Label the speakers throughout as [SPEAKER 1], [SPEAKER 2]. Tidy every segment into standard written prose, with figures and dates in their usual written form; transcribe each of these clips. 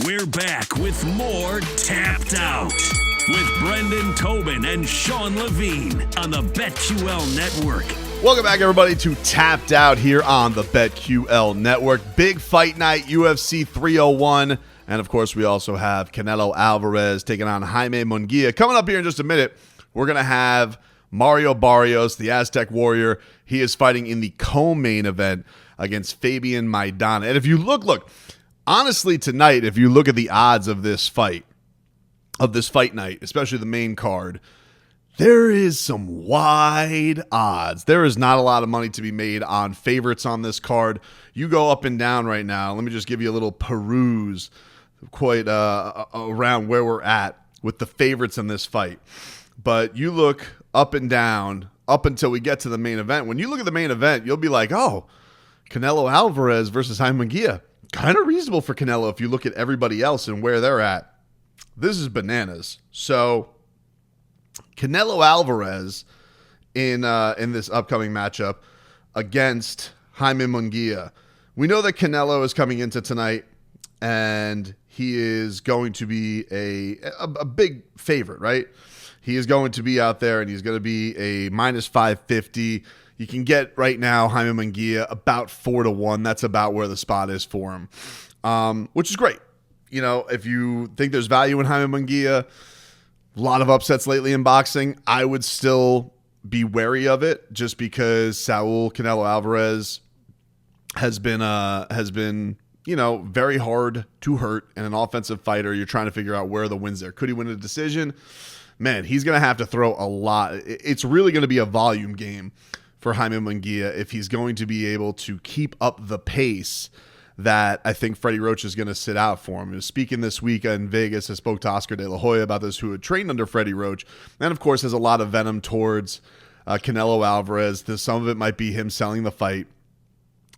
[SPEAKER 1] We're back with more Tapped Out with Brendan Tobin and Sean Levine on the BetQL Network.
[SPEAKER 2] Welcome back, everybody, to Tapped Out here on the BetQL Network. Big fight night, UFC 301. And, of course, we also have Canelo Alvarez taking on Jaime Manguia. Coming up here in just a minute, we're going to have Mario Barrios, the Aztec Warrior. He is fighting in the co-main event against Fabian Maidana. And if you look, honestly, tonight, if you look at the odds of this fight night, especially the main card, there is some wide odds. There is not a lot of money to be made on favorites on this card. You go up and down right now. Let me just give you a little peruse quite around where we're at with the favorites in this fight. But you look up and down up until we get to the main event. When you look at the main event, you'll be like, oh, Canelo Alvarez versus Jaime Manguia. Kind of reasonable for Canelo if you look at everybody else and where they're at. This is bananas. So Canelo Alvarez in this upcoming matchup against Jaime Manguia. We know that Canelo is coming into tonight, and he is going to be a big favorite, right? He is going to be out there, and he's going to be a minus 550. You can get right now Jaime Manguia about 4-1. That's about where the spot is for him, which is great. You know, if you think there's value in Jaime Manguia, a lot of upsets lately in boxing, I would still be wary of it just because Saul Canelo Alvarez has been, you know, very hard to hurt and an offensive fighter. You're trying to figure out where the wins there. Could he win a decision? Man, he's going to have to throw a lot. It's really going to be a volume game for Jaime Manguia if he's going to be able to keep up the pace that I think Freddie Roach is going to sit out for him. He was speaking this week in Vegas. I spoke to Oscar De La Hoya about this, who had trained under Freddie Roach, and of course has a lot of venom towards Canelo Alvarez. Some of it might be him selling the fight,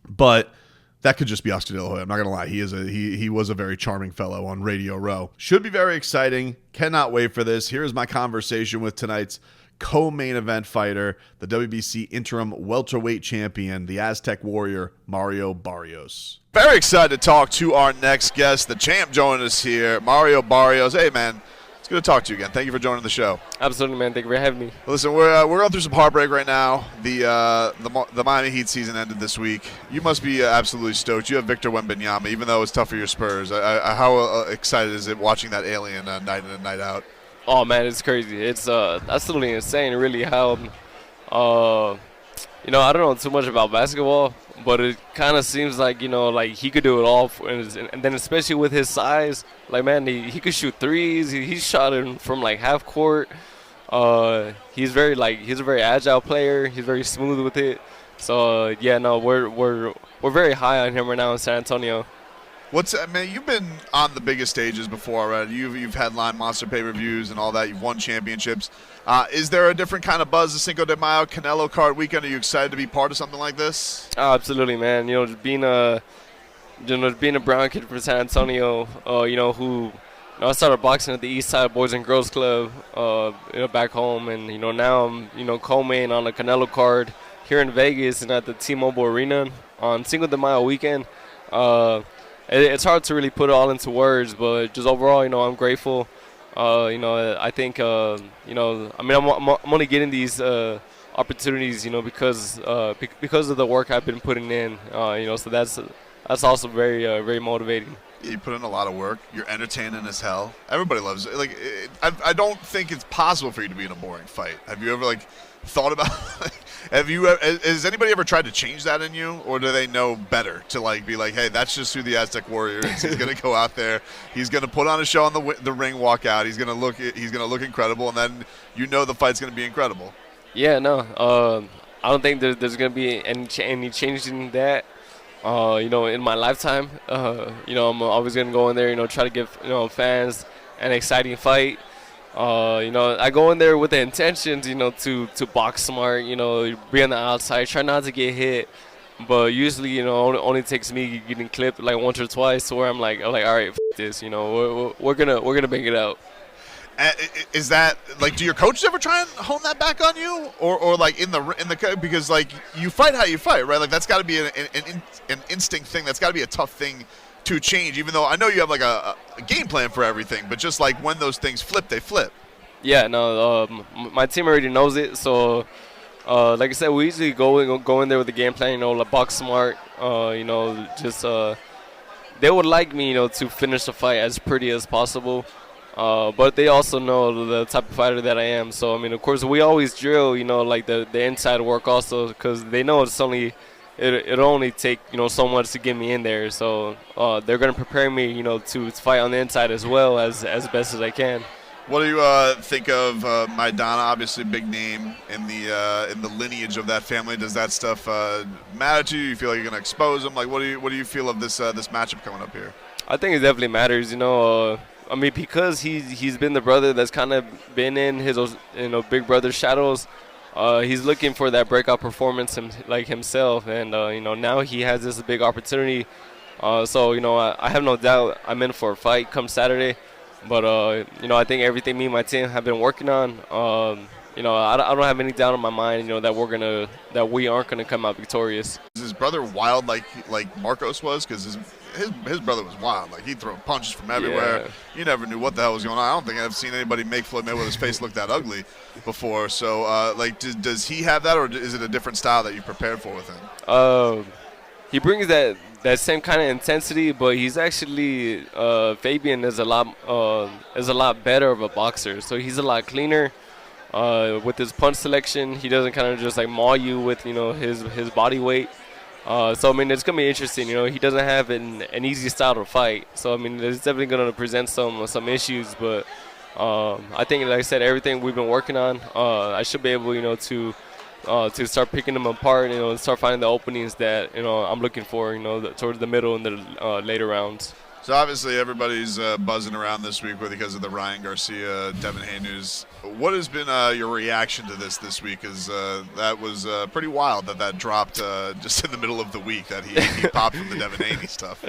[SPEAKER 2] but that could just be Oscar De La Hoya. I'm not going to lie. He was a very charming fellow on Radio Row. Should be very exciting. Cannot wait for this. Here is my conversation with tonight's co-main event fighter, the WBC interim welterweight champion, the Aztec Warrior, Mario Barrios. Very excited to talk to our next guest, the champ joining us here, Mario Barrios. Hey, man, it's good to talk to you again. Thank you for joining the show.
[SPEAKER 3] Absolutely, man. Thank you for having me.
[SPEAKER 2] Listen, we're going through some heartbreak right now. The Miami Heat season ended this week. You must be absolutely stoked. You have Victor Wembanyama, even though it's tough for your Spurs. How excited is it watching that alien night in and night out?
[SPEAKER 3] Oh, man, it's crazy. It's absolutely insane, really, how, I don't know too much about basketball, but it kind of seems like, like he could do it all. And then especially with his size, like, man, he could shoot threes. He shot it from, like, half court. He's a very agile player. He's very smooth with it. So, we're very high on him right now in San Antonio.
[SPEAKER 2] You've been on the biggest stages before already. You've headlined monster pay-per-views and all that. You've won championships. Is there a different kind of buzz the Cinco de Mayo Canelo card weekend? Are you excited to be part of something like this?
[SPEAKER 3] Oh, absolutely, man. Just being a brown kid from San Antonio, who I started boxing at the East Side Boys and Girls Club, back home, and now I'm co-main on the Canelo card here in Vegas and at the T-Mobile Arena on Cinco de Mayo weekend. It's hard to really put it all into words, but just overall, I'm grateful. I think, I'm only getting these opportunities, because of the work I've been putting in. So that's also very, very motivating.
[SPEAKER 2] Yeah, you put in a lot of work. You're entertaining as hell. Everybody loves it. I don't think it's possible for you to be in a boring fight. Have you ever thought about? Has anybody ever tried to change that in you, or do they know better to be like, hey, that's just who the Aztec Warrior is. He's gonna go out there. He's gonna put on a show on the ring, walk out. He's gonna look incredible, and then the fight's gonna be incredible.
[SPEAKER 3] Yeah, no, I don't think there's gonna be any change in that. In my lifetime, I'm always gonna go in there, try to give fans an exciting fight. I go in there with the intentions, to box smart, be on the outside, try not to get hit. But usually, only takes me getting clipped like once or twice, where I'm like, all right, this, we're gonna bang it out.
[SPEAKER 2] Is that do your coaches ever try and hone that back on you, or in the because you fight how you fight, right? That's got to be an instinct thing. That's got to be a tough thing to change, even though I know you have like a game plan for everything, but just like when those things flip, they flip.
[SPEAKER 3] Yeah, no, my team already knows it. So, like I said, we usually go in there with the game plan, like box smart, just they would like me, to finish the fight as pretty as possible. But they also know the type of fighter that I am. So, I mean, of course, we always drill, like the inside work also, because they know it'll only take, so much to get me in there. So they're going to prepare me, to fight on the inside as well as best as I can.
[SPEAKER 2] What do you think of Maidana? Obviously, a big name in the lineage of that family. Does that stuff matter to you? You feel like you're going to expose them? Like, what do you feel of this matchup coming up here?
[SPEAKER 3] I think it definitely matters. I mean, because he's been the brother that's kind of been in his big brother shadows. He's looking for that breakout performance himself, and now he has this big opportunity. So I have no doubt I'm in for a fight come Saturday. But, I think everything me and my team have been working on, I don't have any doubt in my mind, that we aren't going to come out victorious.
[SPEAKER 2] Is his brother wild like Marcos was? Because his brother was wild. Like, he'd throw punches from everywhere.
[SPEAKER 3] Yeah.
[SPEAKER 2] You never knew what the hell was going on. I don't think I've seen anybody make Floyd Mayweather's face look that ugly before. So, does he have that, or is it a different style that you prepared for with him?
[SPEAKER 3] He brings that same kind of intensity, but he's actually Fabian is a lot better of a boxer. So he's a lot cleaner with his punch selection. He doesn't kind of just like maul you with his body weight. So I mean, it's gonna be interesting. He doesn't have an easy style to fight. So I mean, it's definitely gonna present some issues. But I think, like I said, everything we've been working on, I should be able to start picking them apart, and start finding the openings that I'm looking for, towards the middle and the later rounds.
[SPEAKER 2] So obviously everybody's buzzing around this week because of the Ryan Garcia, Devin Haney news. What has been your reaction to this week? Because that was pretty wild that dropped just in the middle of the week, that he popped from the Devin Haney stuff.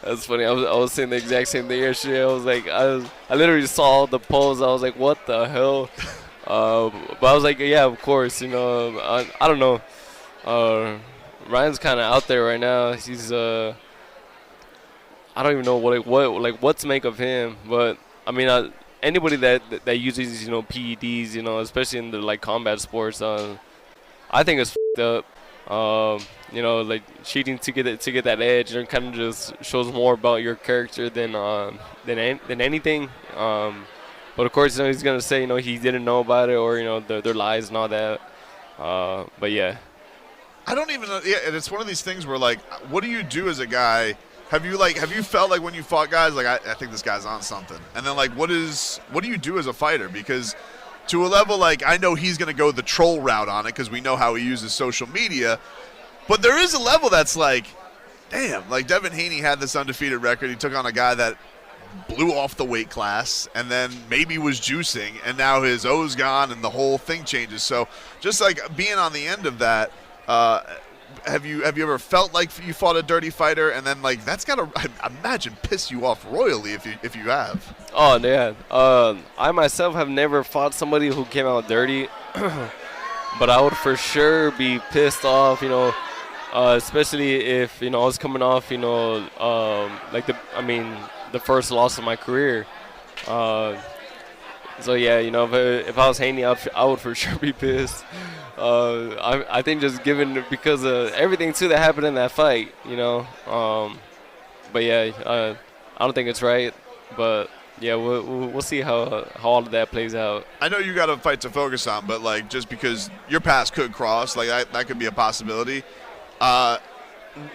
[SPEAKER 3] That's funny. I was saying the exact same thing yesterday. I was like, I literally saw the polls. I was like, what the hell? But I was like, yeah, of course. I don't know. Ryan's kind of out there right now. He's I don't even know what to make of him. But I mean, anybody that uses PEDs, especially in the combat sports, I think it's f***ed up. Like cheating to get that edge, and it kind of just shows more about your character than anything. But of course, he's gonna say he didn't know about it, or they're lies and all that. But yeah,
[SPEAKER 2] I don't even know. Yeah, and it's one of these things where what do you do as a guy? Have you felt like when you fought guys I think this guy's on something, and then what do you do as a fighter? Because to a level I know he's gonna go the troll route on it, because we know how he uses social media, but there is a level that's damn, Devin Haney had this undefeated record. He took on a guy that blew off the weight class and then maybe was juicing, and now his O's gone and the whole thing changes. So just being on the end of that, have you ever felt like you fought a dirty fighter, and then that's gotta, I imagine, piss you off royally if you have?
[SPEAKER 3] Oh yeah. I myself have never fought somebody who came out dirty, but I would for sure be pissed off, especially if I was coming off, the first loss of my career. So yeah, if I was Haney, I would for sure be pissed. I think just because of everything too that happened in that fight, But yeah, I don't think it's right. But yeah, we'll see how all of that plays out.
[SPEAKER 2] I know you got a fight to focus on, but just because your paths could cross, that could be a possibility.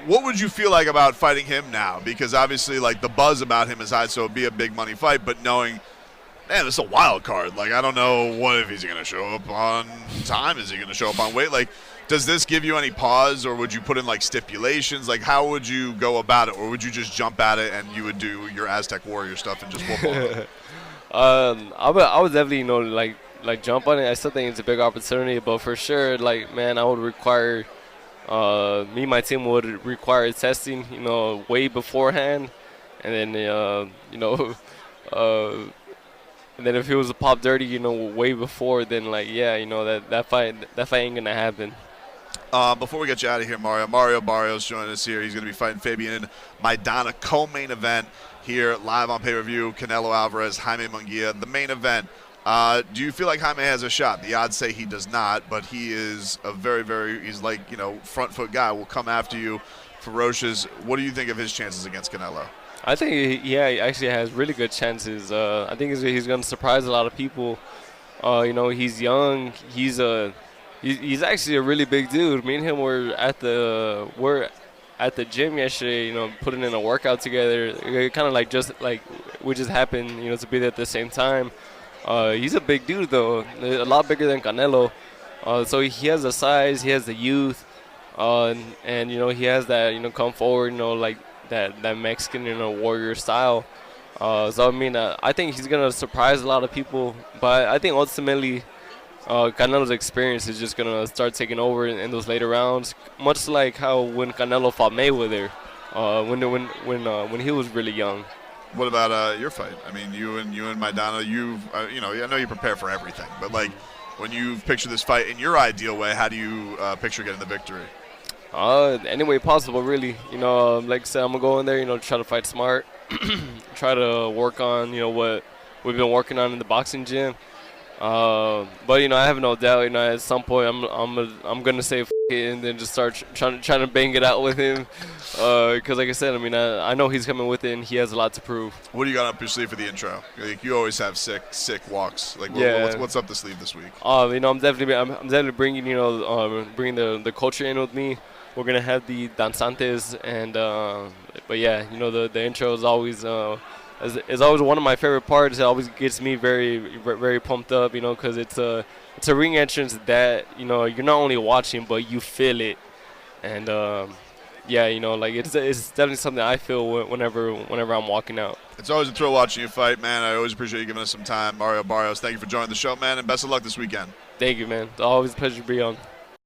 [SPEAKER 2] What would you feel like about fighting him now? Because obviously, the buzz about him is high, so it'd be a big money fight. But knowing, man, this is a wild card. I don't know if he's going to show up on time. Is he going to show up on weight? Does this give you any pause, or would you put in stipulations? How would you go about it, or would you just jump at it and you would do your Aztec Warrior stuff and just whoop on it?
[SPEAKER 3] I would definitely jump on it. I still think it's a big opportunity, but for sure, man, I would require. Me and my team would require testing, way beforehand, and then, and then if it was a pop dirty, way before, then that fight ain't gonna happen.
[SPEAKER 2] Before we get you out of here, Mario Barrios joining us here. He's going to be fighting Fabian Maidana, co-main event here live on pay-per-view. Canelo Alvarez, Jaime Manguia, the main event. Do you feel like Jaime has a shot? The odds say he does not, but he is a he's like, front foot guy. Will come after you, ferocious. What do you think of his chances against Canelo?
[SPEAKER 3] I think he actually has really good chances. I think he's going to surprise a lot of people. He's young. He's actually a really big dude. Me and him were at the gym yesterday. Putting in a workout together. Kind of like we just happened. To be there at the same time. He's a big dude though, a lot bigger than Canelo. So he has the size, he has the youth, and he has that come forward, like that Mexican warrior style. So I mean, I think he's gonna surprise a lot of people, but I think ultimately Canelo's experience is just gonna start taking over in those later rounds, much like how when Canelo fought Mayweather, when he was really young.
[SPEAKER 2] What about your fight? I mean, you and Maidana, I know you prepare for everything, but like when you picture this fight in your ideal way, how do you picture getting the victory?
[SPEAKER 3] Any way possible, really. Like I said, I'm gonna go in there, try to fight smart, try to work on, what we've been working on in the boxing gym. But I have no doubt, at some point I'm gonna say F it and then just start trying to bang it out with him. Because like I said, I know he's coming with it and he has a lot to prove.
[SPEAKER 2] What do you got up your sleeve for the intro? Like, you always have sick walks. Like, what's up the sleeve this week?
[SPEAKER 3] I'm definitely bringing bringing the culture in with me. We're gonna have the danzantes and but yeah, the intro is always is always one of my favorite parts. It always gets me very, very pumped up, because it's a ring entrance that you're not only watching but you feel it, and it's definitely something I feel whenever I'm walking out.
[SPEAKER 2] It's always a thrill watching you fight, man. I always appreciate you giving us some time. Mario Barrios, thank you for joining the show, man, and best of luck this weekend.
[SPEAKER 3] Thank you, man. It's always a pleasure to be on.